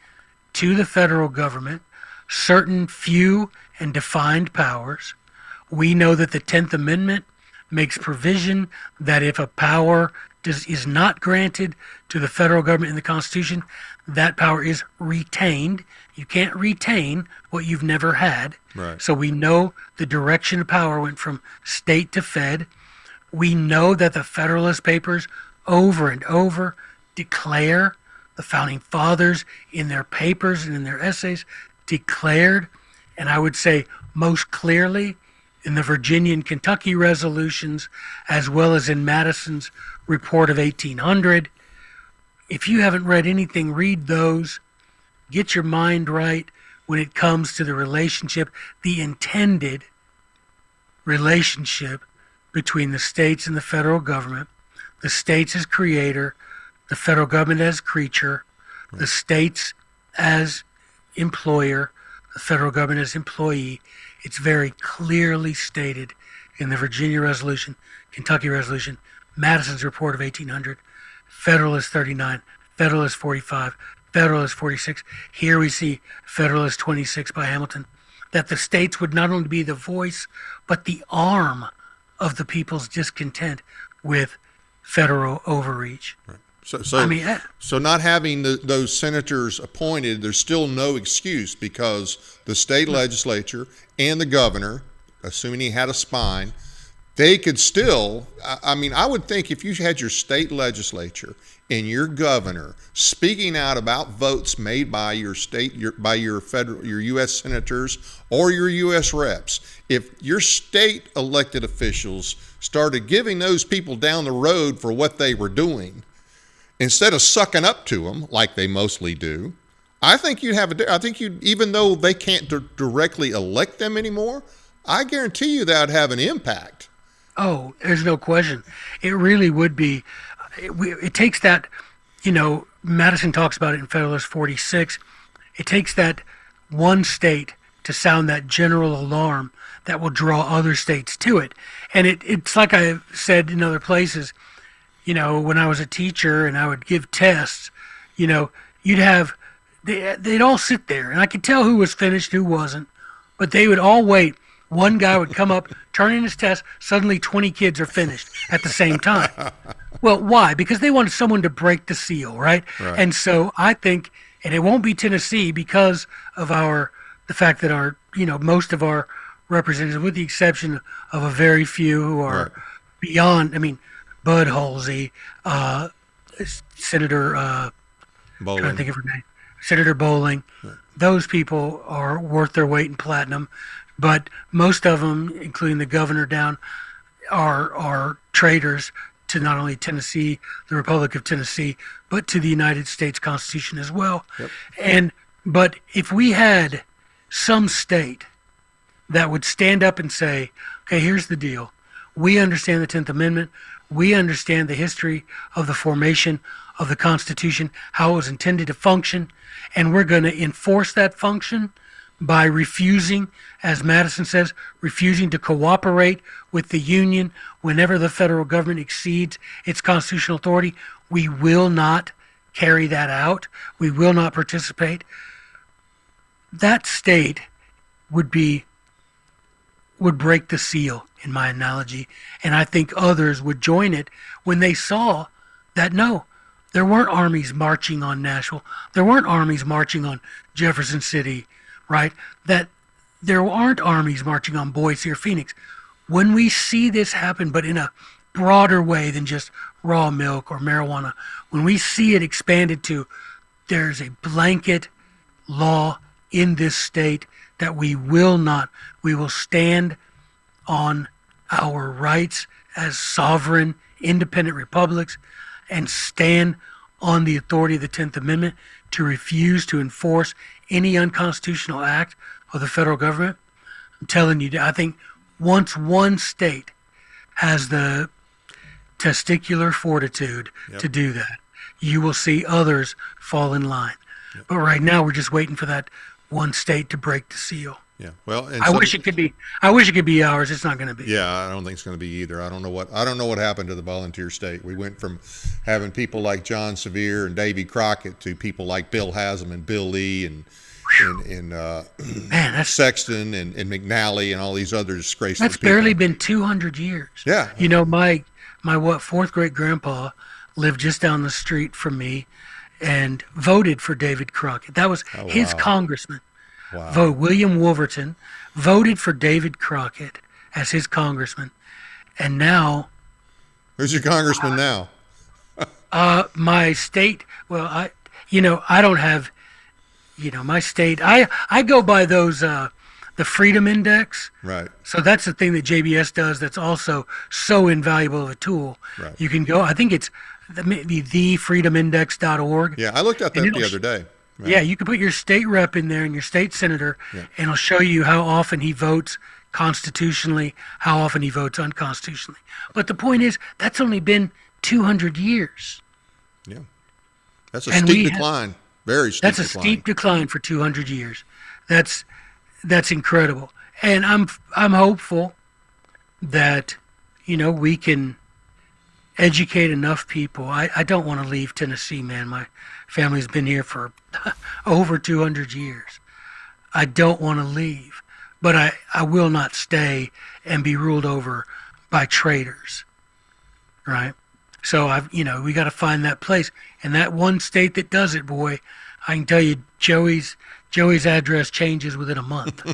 to the federal government certain few and defined powers. We know that the 10th Amendment makes provision that if a power is not granted to the federal government in the Constitution, that power is retained. You can't retain what you've never had. Right. So we know the direction of power went from state to fed. We know that the Federalist Papers over and over declare, the Founding Fathers in their papers and in their essays declared, and I would say most clearly in the Virginia and Kentucky resolutions, as well as in Madison's report of 1800. If you haven't read anything, read those. Get your mind right when it comes to the relationship, the intended relationship between the states and the federal government. The states as creator, the federal government as creature, the states as employer, the federal government as employee. It's very clearly stated in the Virginia Resolution, Kentucky Resolution, Madison's Report of 1800, Federalist 39, Federalist 45, Federalist 46. Here we see Federalist 26 by Hamilton, that the states would not only be the voice, but the arm of the people's discontent with federal overreach. Right. So not having those senators appointed, there's still no excuse, because the state legislature and the governor, assuming he had a spine, they could still, I would think if you had your state legislature and your governor speaking out about votes made by your state, your federal, your U.S. senators or your U.S. reps, if your state elected officials started giving those people down the road for what they were doing, instead of sucking up to them like they mostly do, I think you'd have even though they can't directly elect them anymore, I guarantee you that would have an impact. Oh, there's no question. It really would be. It takes that, Madison talks about it in Federalist 46. It takes that one state to sound that general alarm that will draw other states to it. And it's like I said in other places, when I was a teacher and I would give tests, you'd have, they'd all sit there and I could tell who was finished, who wasn't, but they would all wait. One guy would come up, turn in his test, suddenly 20 kids are finished at the same time. Well, why? Because they wanted someone to break the seal, right? And so I think, and it won't be Tennessee because of the fact that our, most of our representatives, with the exception of a very few who are beyond, Bud Halsey, Senator, Bowling. trying to think of her name, Senator Bowling, those people are worth their weight in platinum. But most of them, including the governor down, are traitors to not only Tennessee, the Republic of Tennessee, but to the United States Constitution as well. But if we had some state that would stand up and say, okay, here's the deal. We understand the 10th Amendment. We understand the history of the formation of the Constitution, how it was intended to function, and we're going to enforce that function by refusing, as Madison says, refusing to cooperate with the Union whenever the federal government exceeds its constitutional authority. We will not carry that out. We will not participate. That state would break the seal, in my analogy, and I think others would join it when they saw that no, there weren't armies marching on Nashville. There weren't armies marching on Jefferson City, right? That there aren't armies marching on Boise or Phoenix. When we see this happen, but in a broader way than just raw milk or marijuana, when we see it expanded to there's a blanket law in this state that we will stand on our rights as sovereign, independent republics and stand on the authority of the 10th Amendment to refuse to enforce any unconstitutional act of the federal government. I'm telling you, I think once one state has the testicular fortitude to do that, you will see others fall in line. But right now we're just waiting for that one state to break the seal. Yeah. Well, I wish it could be ours. It's not going to be. Yeah, I don't think it's going to be either. I don't know what happened to the volunteer state. We went from having people like John Sevier and Davy Crockett to people like Bill Haslam and Bill Lee and Sexton and McNally and all these other disgraceful That's people. barely been 200 years. Yeah. My fourth great grandpa lived just down the street from me and voted for David Crockett. That was Oh, his wow. congressman. Wow. William Wolverton voted for David Crockett as his congressman. And now, Who's your congressman now? my state, well, I don't have, my state, I go by those, the Freedom Index. Right. So that's the thing that JBS does that's also so invaluable of a tool. Right. You can go, I think it's maybe thefreedomindex.org. Yeah, I looked at that the other day. Right. Yeah, you can put your state rep in there and your state senator, Yeah. and it'll show you how often he votes constitutionally, how often he votes unconstitutionally. But the point is, that's only been 200 years. Yeah. That's a And steep decline. Very steep That's a decline. steep decline for 200 years. That's incredible. And I'm hopeful that, we can educate enough people. I don't want to leave Tennessee, man. My family's been here for over 200 years. I don't want to leave, but I will not stay and be ruled over by traitors, right? So we got to find that place. And that one state that does it, boy, I can tell you, Joey's address changes within a month.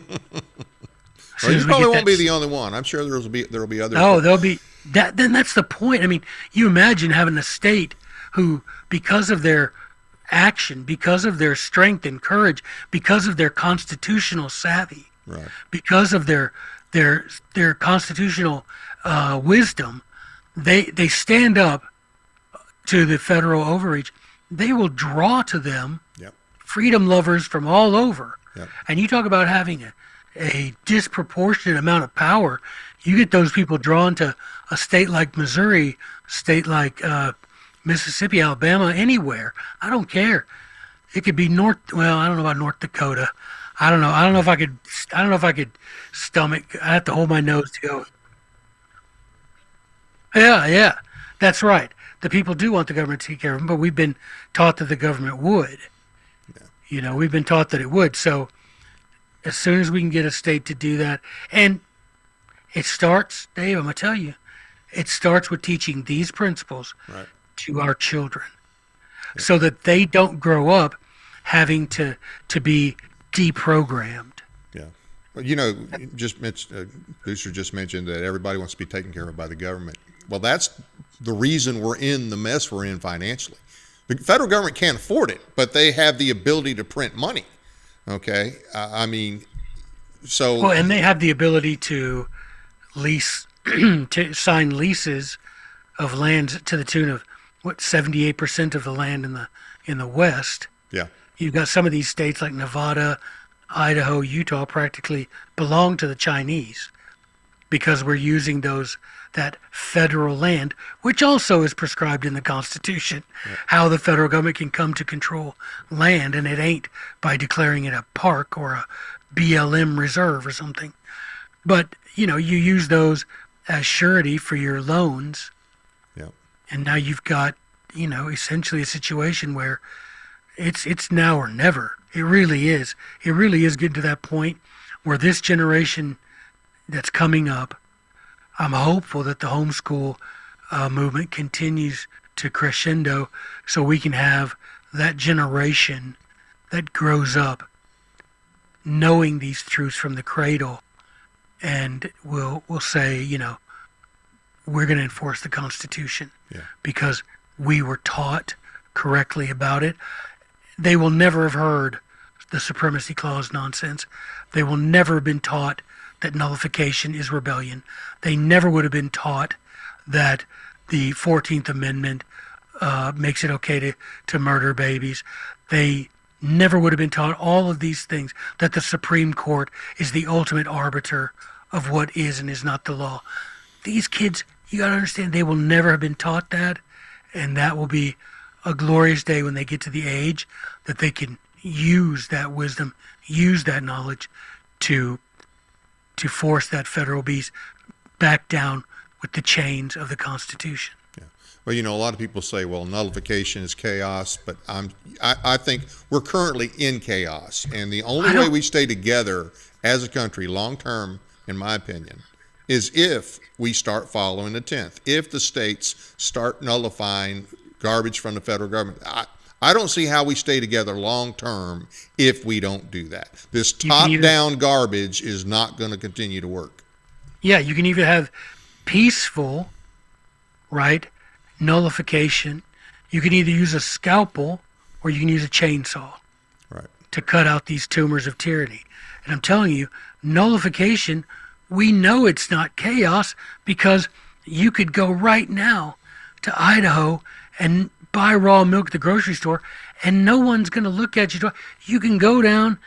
Well, you probably won't be the only one. I'm sure there will be others. Oh, there'll be that. Then that's the point. I mean, you imagine having a state who, because of their action, because of their strength and courage, because of their constitutional savvy, Right. because of their constitutional wisdom, they stand up to the federal overreach. They will draw to them Yep. freedom lovers from all over. Yep. And you talk about having a disproportionate amount of power. You get those people drawn to a state like Missouri, state like Mississippi, Alabama, anywhere. I don't care. It could be I don't know about North Dakota. I don't know. I don't know if I could stomach. I have to hold my nose to go. Yeah, that's right. The people do want the government to take care of them, but we've been taught that the government would. Yeah. We've been taught that it would. So as soon as we can get a state to do that, and it starts, Dave, I'm going to tell you, it starts with teaching these principles Right. to our children so that they don't grow up having to be deprogrammed. Yeah. Well, Booster just mentioned that everybody wants to be taken care of by the government. Well, that's the reason we're in the mess we're in financially. The federal government can't afford it, but they have the ability to print money. Okay. Well, and they have the ability to lease, to sign leases of land to the tune of 78% of the land in the West. Yeah. You've got some of these states like Nevada, Idaho, Utah practically belong to the Chinese because we're using that federal land, which also is prescribed in the Constitution, how the federal government can come to control land, and it ain't by declaring it a park or a BLM reserve or something. But, you use those as surety for your loans, Yeah. and now you've got, essentially a situation where it's now or never. It really is. It really is getting to that point where this generation that's coming up, I'm hopeful that the homeschool movement continues to crescendo so we can have that generation that grows up knowing these truths from the cradle and will say, we're going to enforce the Constitution because we were taught correctly about it. They will never have heard the Supremacy Clause nonsense. They will never have been taught that nullification is rebellion. They never would have been taught that the 14th Amendment makes it okay to murder babies. They never would have been taught all of these things, that the Supreme Court is the ultimate arbiter of what is and is not the law. These kids, you got to understand, they will never have been taught that, and that will be a glorious day when they get to the age that they can use that wisdom, use that knowledge to force that federal beast back down with the chains of the Constitution. Yeah. Well, a lot of people say, well, nullification is chaos, but I think we're currently in chaos, and the only way we stay together as a country long term, in my opinion, is if we start following the 10th. If the states start nullifying garbage from the federal government. I don't see how we stay together long term if we don't do that. This top-down garbage is not going to continue to work. Yeah, you can either have peaceful, right, nullification. You can either use a scalpel or you can use a chainsaw to cut out these tumors of tyranny. And I'm telling you, nullification, we know it's not chaos because you could go right now to Idaho and buy raw milk at the grocery store and no one's going to look at you. You can go down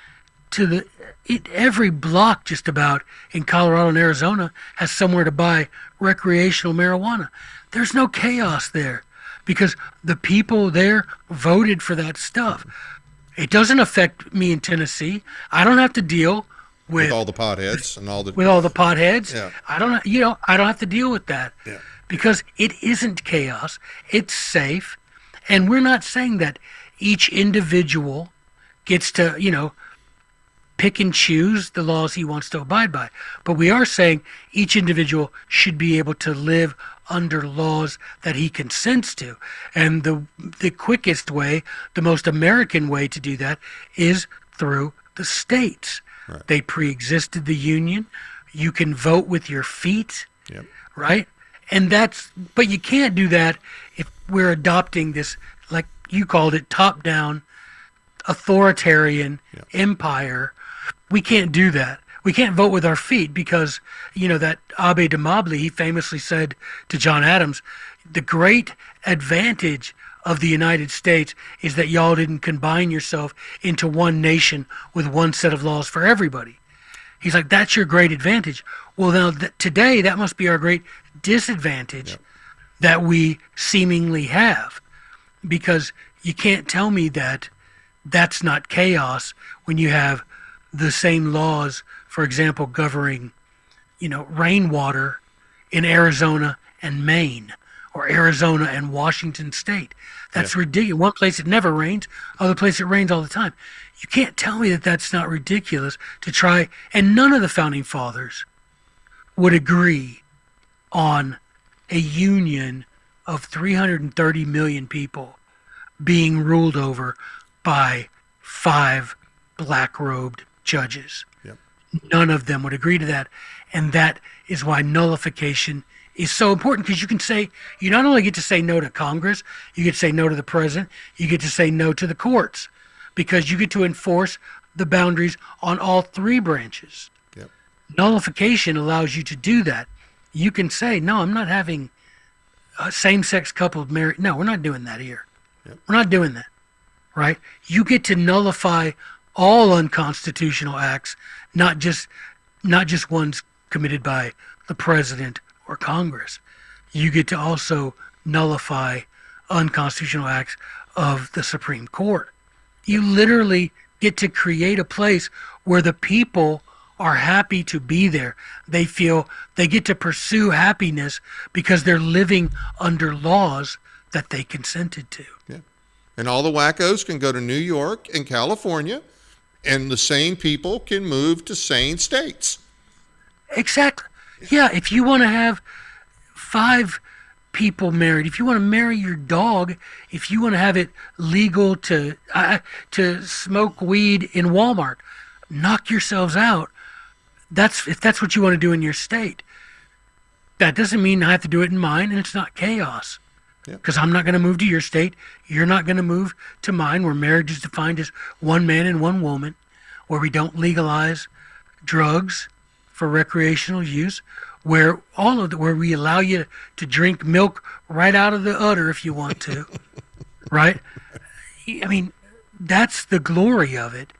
to every block just about in Colorado and Arizona has somewhere to buy recreational marijuana. There's no chaos there because the people there voted for that stuff. It doesn't affect me in Tennessee. I don't have to deal with all the potheads and all the potheads. Yeah. I don't have to deal with that because it isn't chaos. It's safe, and we're not saying that each individual gets to pick and choose the laws he wants to abide by. But we are saying each individual should be able to live under laws that he consents to. And the quickest way, the most American way to do that is through the states. Right. They pre-existed the Union. You can vote with your feet, right? And but you can't do that if we're adopting this, like you called it, top-down authoritarian empire. We can't do that. We can't vote with our feet because, that Abe de Mobley, he famously said to John Adams, the great advantage of the United States is that y'all didn't combine yourself into one nation with one set of laws for everybody. He's like, that's your great advantage. Well, now today, that must be our great disadvantage that we seemingly have, because you can't tell me that that's not chaos when you have the same laws, for example, governing, rainwater in Arizona and Maine, or Arizona and Washington State. That's ridiculous. One place it never rains, other place it rains all the time. You can't tell me that that's not ridiculous to try. And none of the founding fathers would agree on a union of 330 million people being ruled over by 5 black-robed judges. None of them would agree to that. And that is why nullification is so important, because you not only get to say no to Congress, you get to say no to the president, you get to say no to the courts, because you get to enforce the boundaries on all 3 branches. Nullification allows you to do that. You can say, no, I'm not having a same-sex couple married. No, we're not doing that here. We're not doing that, right? You get to nullify all unconstitutional acts, not just ones committed by the president or Congress. You get to also nullify unconstitutional acts of the Supreme Court. You literally get to create a place where the people are happy to be there. They feel they get to pursue happiness because they're living under laws that they consented to. And all the wackos can go to New York and California, and the sane people can move to sane states. Exactly. Yeah, if you want to have 5 people married, if you want to marry your dog, if you want to have it legal to smoke weed in Walmart, knock yourselves out. If that's what you want to do in your state. That doesn't mean I have to do it in mine, and it's not chaos. Because I'm not going to move to your state. You're not going to move to mine, where marriage is defined as one man and one woman, where we don't legalize drugs for recreational use, where we allow you to drink milk right out of the udder if you want to, right? I mean, that's the glory of it.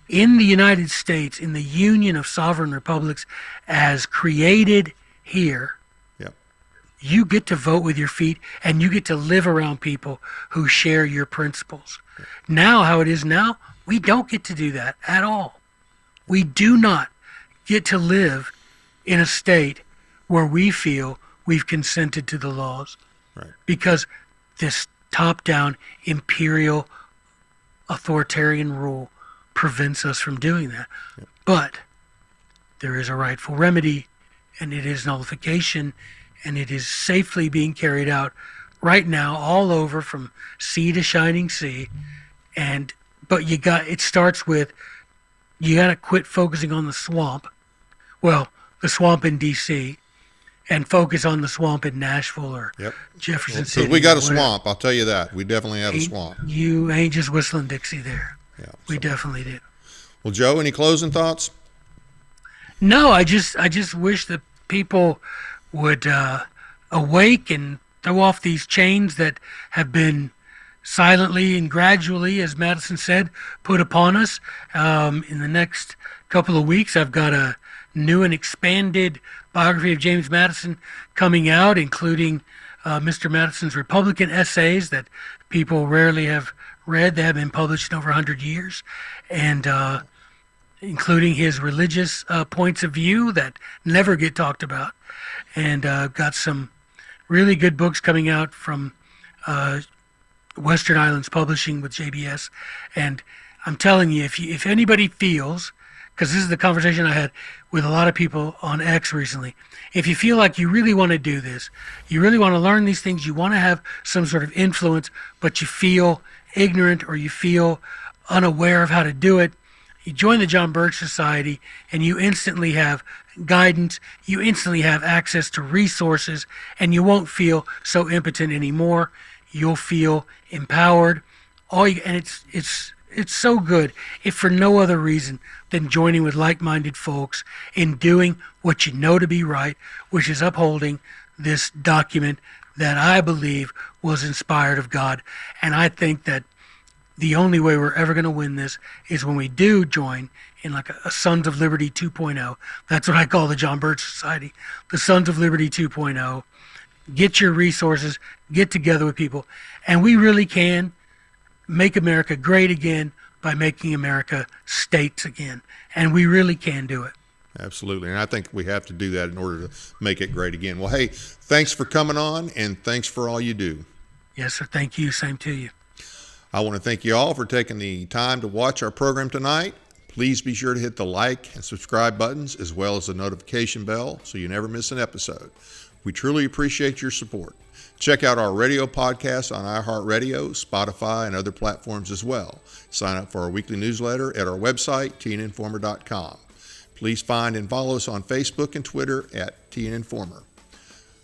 In the United States, in the Union of Sovereign Republics, as created here, you get to vote with your feet, and you get to live around people who share your principles. Now, how it is now, we don't get to do that at all. We do not get to live in a state where we feel we've consented to the laws, because this top-down imperial authoritarian rule prevents us from doing that. But there is a rightful remedy, and it is nullification, and it is safely being carried out right now all over from sea to shining sea. But it starts with, you got to quit focusing on the swamp. Well, the swamp in D.C., and focus on the swamp in Nashville or Jefferson City. Because we got a swamp, I'll tell you that. We definitely have a swamp. You ain't just whistling Dixie there. Yeah, we definitely do. Well, Joe, any closing thoughts? No, I just wish that people would awake and throw off these chains that have been silently and gradually, as Madison said, put upon us. In the next couple of weeks, I've got a new and expanded biography of James Madison coming out, including Mr. Madison's Republican essays that people rarely have read. They have been published in over 100 years, and including his religious points of view that never get talked about. And got some really good books coming out from Western Islands Publishing with JBS. And I'm telling you, if anybody feels, because this is the conversation I had with a lot of people on X recently, if you feel like you really want to do this, you really want to learn these things, you want to have some sort of influence, but you feel ignorant or you feel unaware of how to do it, you join the John Birch Society and you instantly have guidance, you instantly have access to resources, and you won't feel so impotent anymore. You'll feel empowered. And it's so good, if for no other reason than joining with like-minded folks in doing what you know to be right, which is upholding this document that I believe was inspired of God. And I think that the only way we're ever going to win this is when we do join in like a Sons of Liberty 2.0. That's what I call the John Birch Society, the Sons of Liberty 2.0. Get your resources, get together with people, and we really can make America great again by making America states again. And we really can do it. Absolutely. And I think we have to do that in order to make it great again. Well, hey, thanks for coming on, and thanks for all you do. Yes, sir. Thank you. Same to you. I want to thank you all for taking the time to watch our program tonight. Please be sure to hit the like and subscribe buttons, as well as the notification bell, so you never miss an episode. We truly appreciate your support. Check out our radio podcast on iHeartRadio, Spotify, and other platforms as well. Sign up for our weekly newsletter at our website, tninformer.com. Please find and follow us on Facebook and Twitter at TNInformer.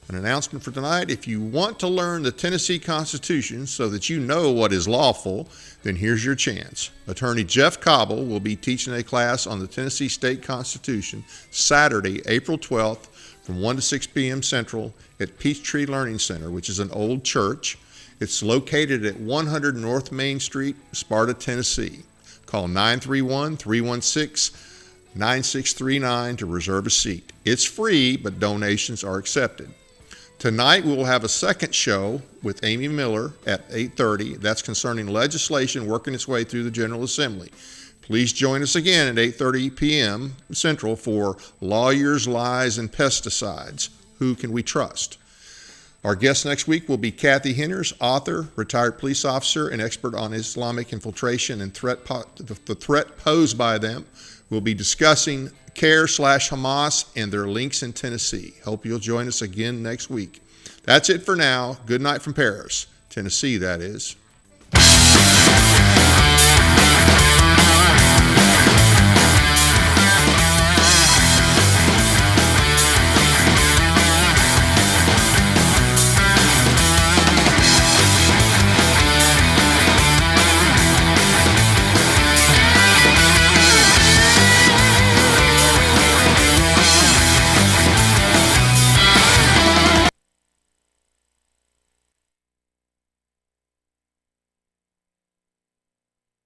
An announcement for tonight: if you want to learn the Tennessee Constitution so that you know what is lawful, then here's your chance. Attorney Jeff Cobble will be teaching a class on the Tennessee State Constitution Saturday, April 12th from 1 to 6 p.m. Central at Peachtree Learning Center, which is an old church. It's located at 100 North Main Street, Sparta, Tennessee. Call 931-316-9639 to reserve a seat. It's free, but donations are accepted. Tonight we will have a second show with Amy Miller at 8:30. That's concerning legislation working its way through the General Assembly. Please join us again at 8:30 p.m. Central for Lawyers, Lies, and Pesticides. Who can we trust? Our guest next week will be Kathy Henners, author, retired police officer, and expert on Islamic infiltration and the threat posed by them. We'll be discussing CARE/Hamas and their links in Tennessee. Hope you'll join us again next week. That's it for now. Good night from Paris, Tennessee, that is.